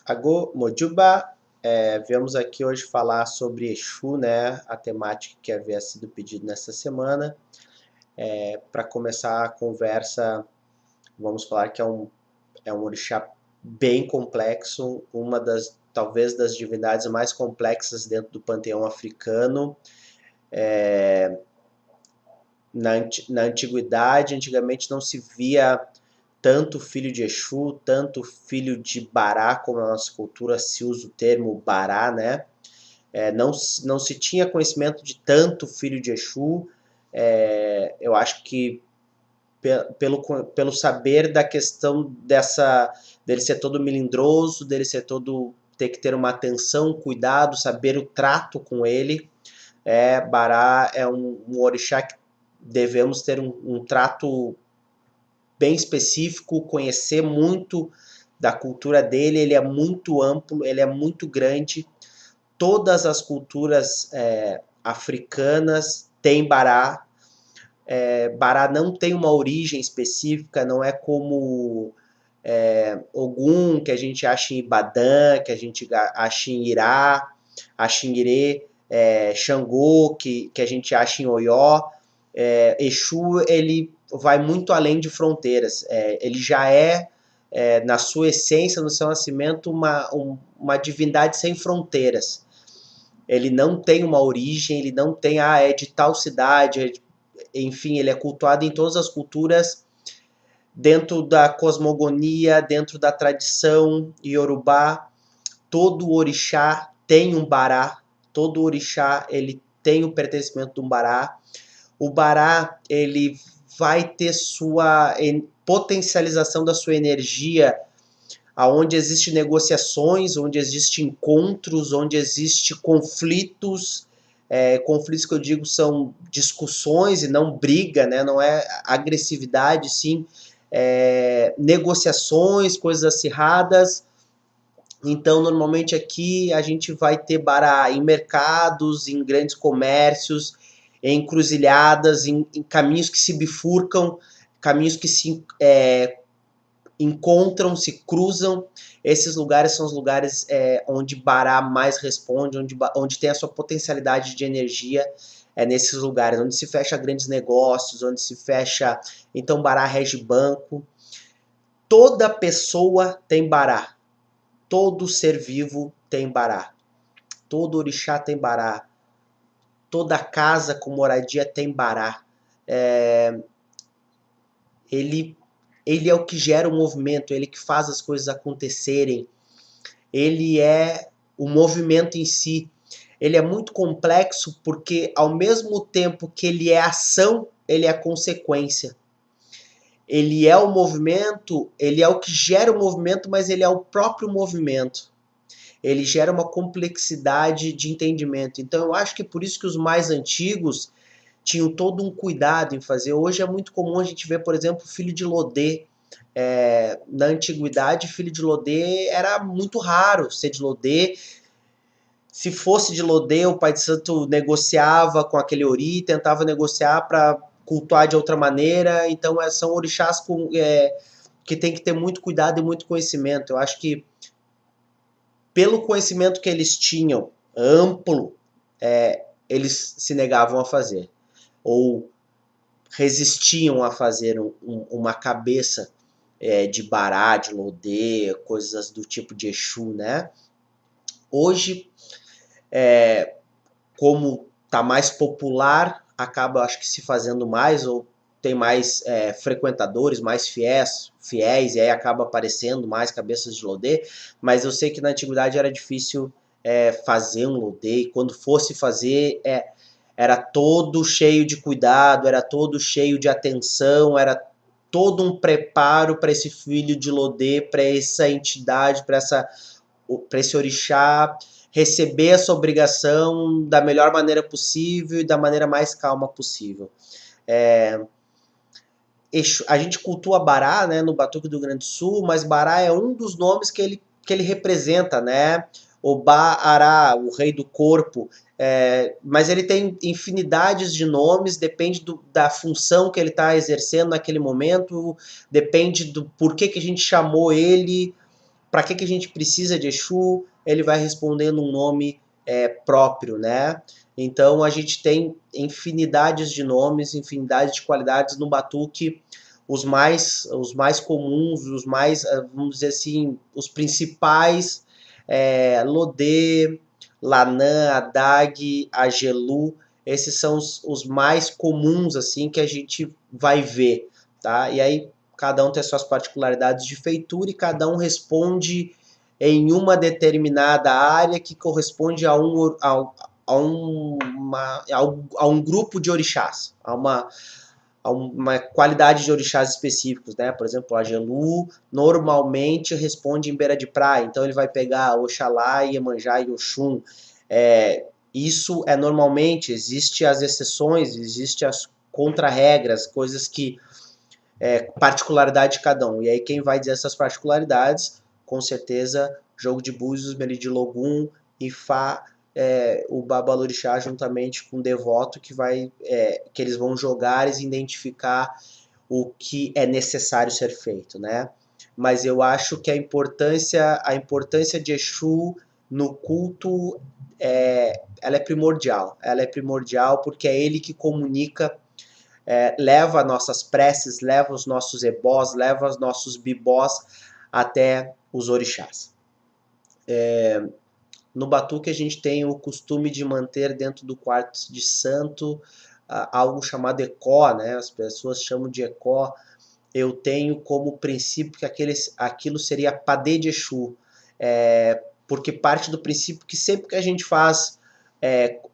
Agô Mojuba, viemos aqui hoje falar sobre Exu, né? A temática que havia sido pedido nessa semana. Para começar a conversa, vamos falar que é um orixá bem complexo, uma das, talvez, das divindades mais complexas dentro do panteão africano. Na antiguidade, antigamente não se via tanto filho de Exu, tanto filho de Bará, como na nossa cultura se usa o termo Bará, né? Não se tinha conhecimento de tanto filho de Exu. Eu acho que pelo saber da questão dele ser todo melindroso, dele ser todo ter que ter uma atenção, cuidado, saber o trato com ele. Bará é um orixá que devemos ter um trato bem específico, conhecer muito da cultura dele. Ele é muito amplo, ele é muito grande. Todas as culturas africanas têm Bará. Bará não tem uma origem específica, não é como Ogum, que a gente acha em Ibadã, que a gente acha em Irá, acha em Irê, Xangô, que a gente acha em Oió. Exu, ele vai muito além de fronteiras. Ele já na sua essência, no seu nascimento, uma divindade sem fronteiras. Ele não tem uma origem, ele não tem, é de tal cidade, enfim, ele é cultuado em todas as culturas, dentro da cosmogonia, dentro da tradição iorubá. Todo orixá tem um bará, todo orixá ele tem o pertencimento de um bará. O bará, ele vai ter sua potencialização da sua energia onde existem negociações, onde existem encontros, onde existem conflitos. Conflitos que eu digo são discussões e não briga, né? Não é agressividade, sim. Negociações, coisas acirradas. Então, normalmente aqui a gente vai ter bará em mercados, em grandes comércios, em encruzilhadas, em caminhos que se bifurcam, caminhos que se encontram, se cruzam. Esses lugares são os lugares onde Bará mais responde, onde tem a sua potencialidade de energia. Nesses lugares, onde se fecha grandes negócios, onde se fecha... Então Bará rege banco. Toda pessoa tem Bará. Todo ser vivo tem Bará. Todo orixá tem Bará. Toda casa com moradia tem Bará. Ele é o que gera o movimento, ele que faz as coisas acontecerem. Ele é o movimento em si. Ele é muito complexo porque, ao mesmo tempo que ele é ação, ele é consequência. Ele é o movimento, ele é o que gera o movimento, mas ele é o próprio movimento. Ele gera uma complexidade de entendimento. Então, eu acho que por isso que os mais antigos tinham todo um cuidado em fazer. Hoje é muito comum a gente ver, por exemplo, filho de Lodê. Na antiguidade, filho de Lodê era muito raro ser de Lodê. Se fosse de Lodê, o pai de santo negociava com aquele ori, tentava negociar para cultuar de outra maneira. Então, são orixás que tem que ter muito cuidado e muito conhecimento. Eu acho que, pelo conhecimento que eles tinham, amplo, eles se negavam a fazer. Ou resistiam a fazer uma cabeça de Bará, de Lodê, coisas do tipo de Exu, né? Hoje, como está mais popular, acaba, acho que, se fazendo mais, ou tem mais frequentadores, mais fiéis, e aí acaba aparecendo mais cabeças de Lodê, mas eu sei que na antiguidade era difícil fazer um Lodê, e quando fosse fazer, era todo cheio de cuidado, era todo cheio de atenção, era todo um preparo para esse filho de Lodê, para essa entidade, para esse orixá receber essa obrigação da melhor maneira possível e da maneira mais calma possível. A gente cultua Bará, né, no Batuque do Rio Grande do Sul, mas Bará é um dos nomes que ele representa, né? Oba-Ará, o rei do corpo. Mas ele tem infinidades de nomes, depende da função que ele está exercendo naquele momento, depende do porquê que a gente chamou ele para que a gente precisa de Exu, ele vai respondendo um nome próprio, né? Então a gente tem infinidades de nomes, infinidade de qualidades no batuque, os mais comuns, os mais, vamos dizer assim, os principais, Lodê, Lanã, Adag, Agelu, esses são os mais comuns assim que a gente vai ver, tá? E aí cada um tem suas particularidades de feitura e cada um responde em uma determinada área que corresponde a um grupo de orixás, a uma qualidade de orixás específicos, né? Por exemplo, o Agelu normalmente responde em beira de praia, então ele vai pegar Oxalá, Iemanjá e Oxum. Isso é normalmente, existem as exceções, existem as contra-regras, coisas que particularidade de cada um. E aí quem vai dizer essas particularidades, com certeza, Jogo de Búzios, Meridilogum, Ifá, o Babalorixá juntamente com o Devoto que eles vão jogar e identificar o que é necessário ser feito, né? Mas eu acho que a importância de Exu no culto ela é primordial. Ela é primordial porque é ele que comunica, leva nossas preces, leva os nossos ebós, leva os nossos bibós até os orixás. No batuque a gente tem o costume de manter dentro do quarto de santo algo chamado ecó, né? As pessoas chamam de ecó. Eu tenho como princípio que aquilo seria padê de Exu, porque parte do princípio que sempre que a gente faz,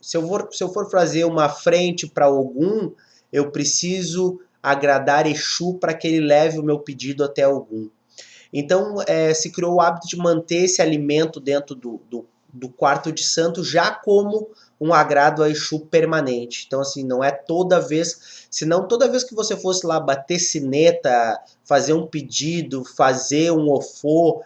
se eu for fazer uma frente para Ogum, eu preciso agradar Exu para que ele leve o meu pedido até Ogum. Então se criou o hábito de manter esse alimento dentro do quarto de santo já como um agrado a Exu permanente. Então assim, não é toda vez, senão toda vez que você fosse lá bater sineta, fazer um pedido, fazer um ofô,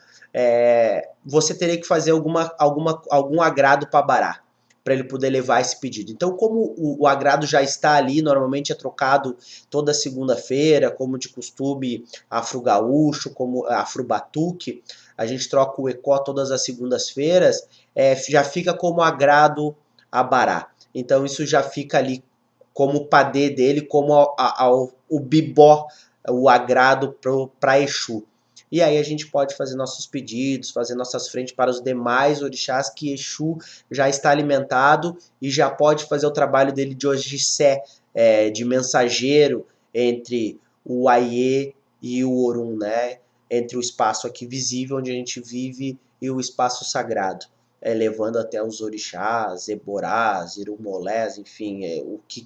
você teria que fazer algum agrado para Bará, para ele poder levar esse pedido. Então, como o agrado já está ali, normalmente é trocado toda segunda-feira, como de costume, afro-gaúcho, como afro-batuque, a gente troca o ecó todas as segundas-feiras, já fica como agrado a Bará. Então, isso já fica ali como o padê dele, como o bibó, o agrado para Exu. E aí a gente pode fazer nossos pedidos, fazer nossas frentes para os demais orixás que Exu já está alimentado e já pode fazer o trabalho dele de Ogissé, de mensageiro entre o Aie e o Orum, né? Entre o espaço aqui visível onde a gente vive e o espaço sagrado, levando até os orixás, eborás, irumolés, enfim,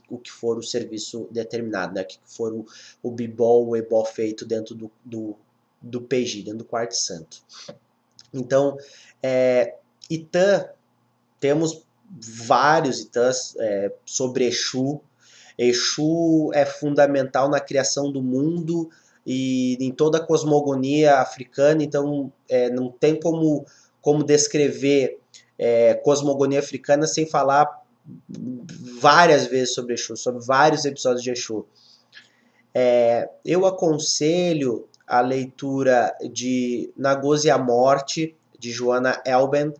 o que for o serviço determinado, né? O que for o bibó, o ebó feito dentro do PG, dentro do quarto santo. Então, Itã, temos vários Itãs sobre Exu. Exu é fundamental na criação do mundo e em toda a cosmogonia africana, então não tem como descrever cosmogonia africana sem falar várias vezes sobre Exu, sobre vários episódios de Exu. Eu aconselho a leitura de Nagozi a Morte, de Joana Elben,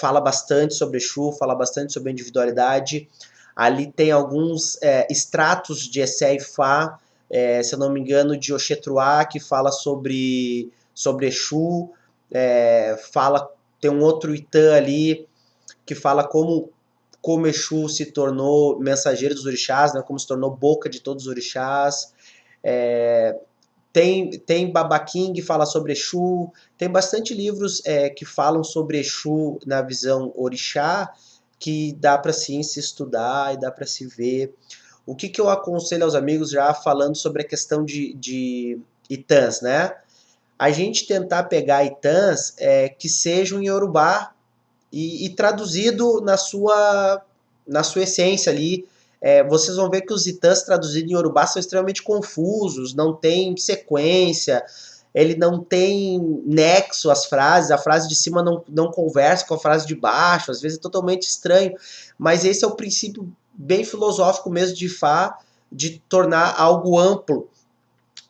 fala bastante sobre Exu, fala bastante sobre individualidade. Ali tem alguns extratos de Essé e Fá, se eu não me engano, de Oxetruá, que fala sobre Exu, tem um outro Itã ali, que fala como Exu se tornou mensageiro dos orixás, né, como se tornou boca de todos os orixás. Tem Baba King, fala sobre Exu, tem bastante livros que falam sobre Exu na visão orixá, que dá para sim se estudar e dá para se ver. O que eu aconselho aos amigos, já falando sobre a questão de Itãs, né? A gente tentar pegar Itãs que sejam em Yorubá e traduzido na sua essência ali. Vocês vão ver que os Itãs traduzidos em Yorubá são extremamente confusos, não tem sequência, ele não tem nexo às frases, a frase de cima não conversa com a frase de baixo, às vezes é totalmente estranho, mas esse é o princípio bem filosófico mesmo de Fá, de tornar algo amplo,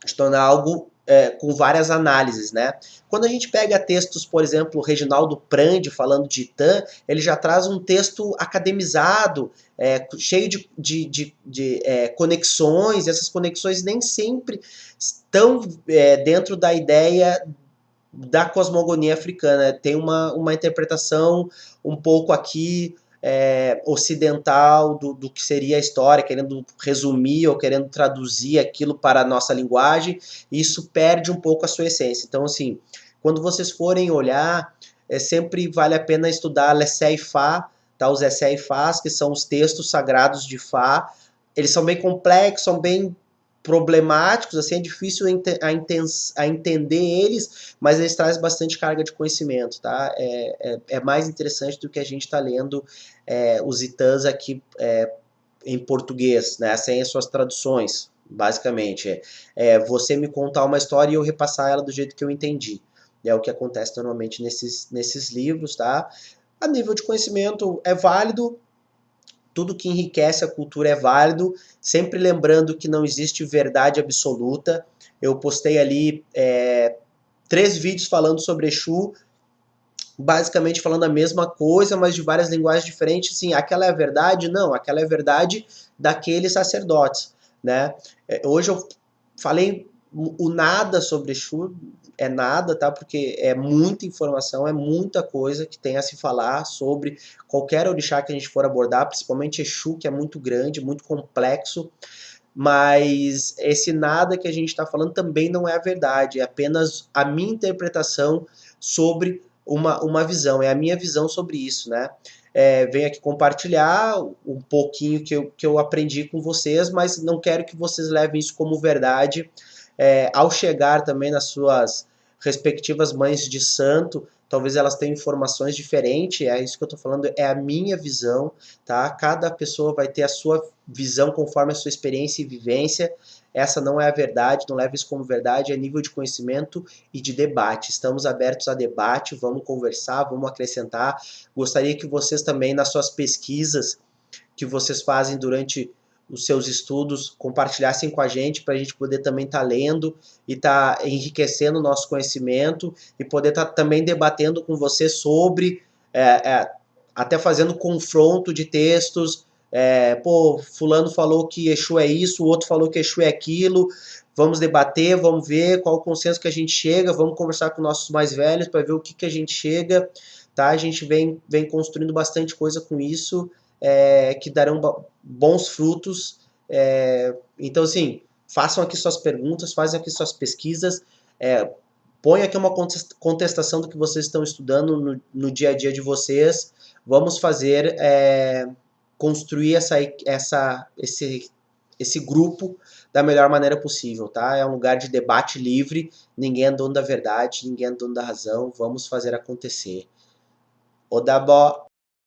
de tornar algo com várias análises, né? Quando a gente pega textos, por exemplo, Reginaldo Prandi falando de Itã, ele já traz um texto academizado, cheio de conexões, e essas conexões nem sempre estão dentro da ideia da cosmogonia africana. Tem uma interpretação um pouco aqui ocidental do que seria a história, querendo resumir ou querendo traduzir aquilo para a nossa linguagem, e isso perde um pouco a sua essência. Então, assim, quando vocês forem olhar, sempre vale a pena estudar Lessé e Fá, tá? Os Essé e Fás, que são os textos sagrados de Fá. Eles são bem complexos, são bem problemáticos, assim, é difícil a entender eles, mas eles trazem bastante carga de conhecimento, tá? É mais interessante do que a gente está lendo os Itãs aqui em português, né? Sem as suas traduções, basicamente. Você me contar uma história e eu repassar ela do jeito que eu entendi. É o que acontece normalmente nesses livros, tá? A nível de conhecimento é válido, tudo que enriquece a cultura é válido, sempre lembrando que não existe verdade absoluta. Eu postei ali 3 vídeos falando sobre Exu, basicamente falando a mesma coisa, mas de várias linguagens diferentes. Sim, aquela é a verdade? Não, aquela é a verdade daqueles sacerdotes, né? Hoje eu falei o nada sobre Exu, é nada, tá? Porque é muita informação, é muita coisa que tem a se falar sobre qualquer orixá que a gente for abordar, principalmente Exu, que é muito grande, muito complexo, mas esse nada que a gente está falando também não é a verdade, é apenas a minha interpretação sobre uma visão, é a minha visão sobre isso, né? Venho aqui compartilhar um pouquinho que eu aprendi com vocês, mas não quero que vocês levem isso como verdade. Ao chegar também nas suas respectivas mães de santo, talvez elas tenham informações diferentes, é isso que eu estou falando, é a minha visão, tá? Cada pessoa vai ter a sua visão conforme a sua experiência e vivência. Essa não é a verdade, não leve isso como verdade, é nível de conhecimento e de debate. Estamos abertos a debate, vamos conversar, vamos acrescentar. Gostaria que vocês também, nas suas pesquisas que vocês fazem durante os seus estudos, compartilhassem com a gente, para a gente poder também estar lendo e estar enriquecendo o nosso conhecimento e poder estar também debatendo com você sobre, até fazendo confronto de textos. Fulano falou que Exu é isso, o outro falou que Exu é aquilo. Vamos debater, vamos ver qual o consenso que a gente chega, vamos conversar com nossos mais velhos para ver o que a gente chega, tá? A gente vem construindo bastante coisa com isso, que darão bons frutos. Então, assim, façam aqui suas perguntas, façam aqui suas pesquisas, põe aqui uma contestação do que vocês estão estudando no dia a dia de vocês. Vamos fazer, construir esse grupo da melhor maneira possível, tá? É um lugar de debate livre, ninguém é dono da verdade, ninguém é dono da razão, vamos fazer acontecer. Odabó!